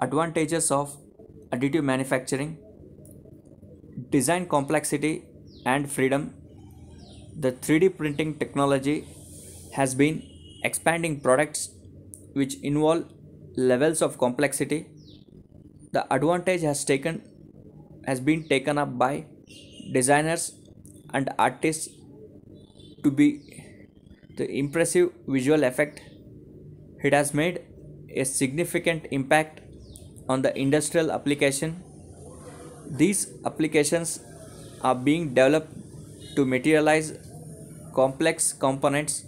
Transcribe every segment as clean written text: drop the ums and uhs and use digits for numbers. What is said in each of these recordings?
Advantages of additive manufacturing: design complexity and freedom. The 3D printing technology has been expanding products which involve levels of complexity. The advantage has been taken up by designers and artists to be the impressive visual effect. It has made a significant impact on the industrial application. These applications are being developed to materialize complex components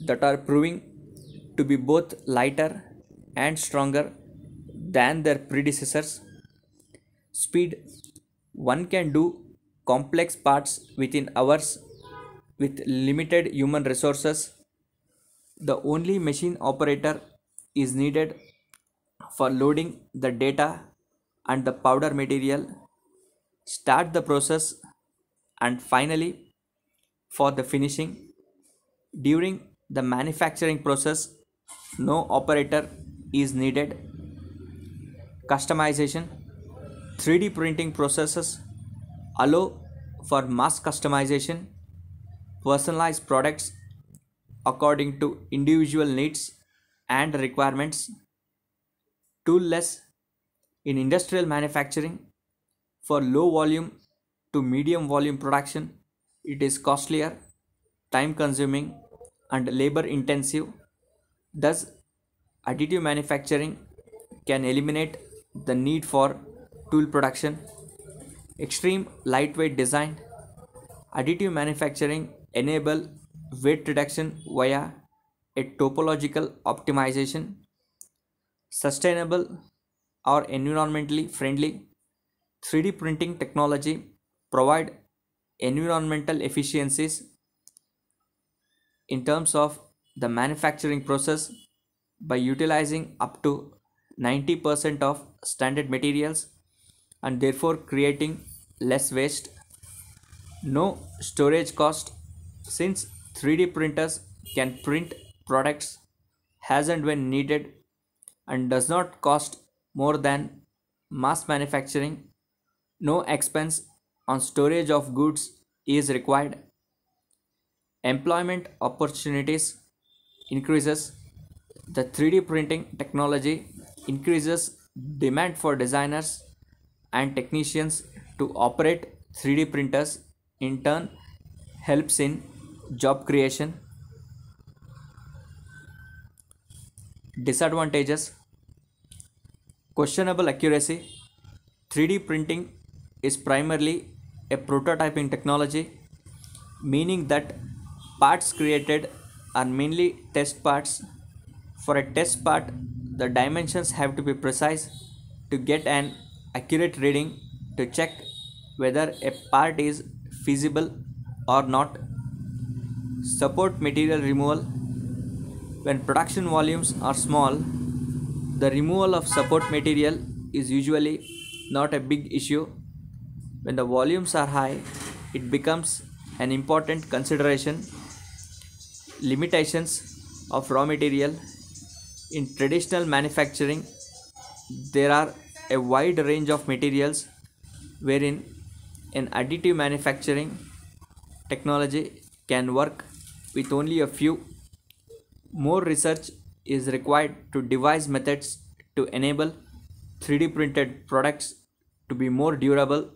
that are proving to be both lighter and stronger than their predecessors. Speed: one can do complex parts within hours with limited human resources. The only machine operator is needed for loading the data and the powder material, start the process, and finally for the finishing. During the manufacturing process, no operator is needed. Customization: 3D printing processes allow for mass customization, personalized products according to individual needs and requirements. Toolless: in industrial manufacturing, for low volume to medium volume production, it is costlier, time consuming, and labor intensive. Thus, additive manufacturing can eliminate the need for tool production. Extreme lightweight design: additive manufacturing enable weight reduction via a topological optimization. Sustainable or environmentally friendly: 3D printing technology provide environmental efficiencies in terms of the manufacturing process by utilizing up to 90% of standard materials and therefore creating less waste. No storage cost, since 3D printers can print products as and when needed and does not cost more than mass manufacturing. No expense on storage of goods is required. Employment opportunities increases. The 3D printing technology increases demand for designers and technicians to operate 3D printers, in turn helps in job creation. Disadvantages: questionable accuracy. 3D printing is primarily a prototyping technology, meaning that parts created are mainly test parts. For a test part, the dimensions have to be precise to get an accurate reading to check whether a part is feasible or not. Support material removal: when production volumes are small, the removal of support material is usually not a big issue. When the volumes are high, it becomes an important consideration. Limitations of raw material: in traditional manufacturing, there are a wide range of materials, wherein an additive manufacturing technology can work with only a few. More research is required to devise methods to enable 3D printed products to be more durable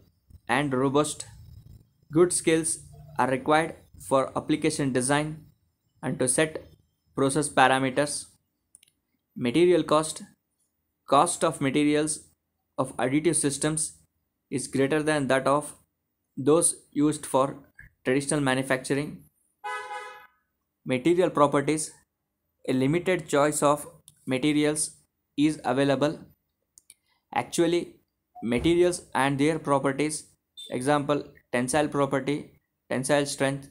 and robust. Good skills are required for application design and to set process parameters. Material cost: cost of materials of additive systems is greater than that of those used for traditional manufacturing. Material properties: a limited choice of materials is available. Actually, materials and their properties, example tensile property, tensile strength,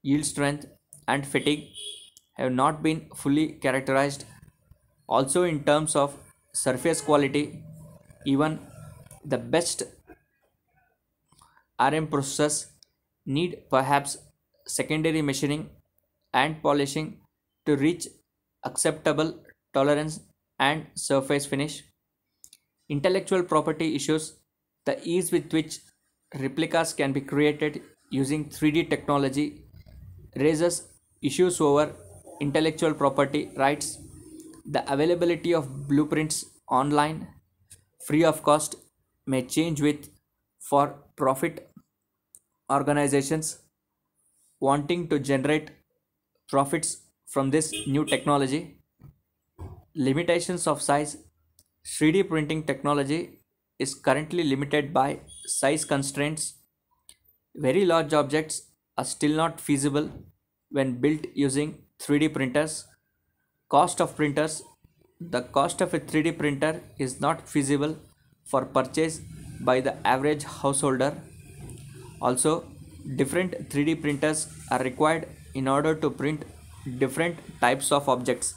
yield strength, and fatigue, have not been fully characterized. Also, in terms of surface quality, even the best RM process need perhaps secondary machining and polishing to reach acceptable tolerance and surface finish. Intellectual property issues, the ease with which replicas can be created using 3D technology, raises issues over intellectual property rights. The availability of blueprints online, free of cost, may change with for profit organizations wanting to generate profits from this new technology. Limitations of size, 3D printing technology is currently limited by size constraints. Very large objects are still not feasible when built using 3D printers. Cost of printers, the cost of a 3D printer is not feasible for purchase by the average householder. Also, different 3D printers are required in order to print different types of objects.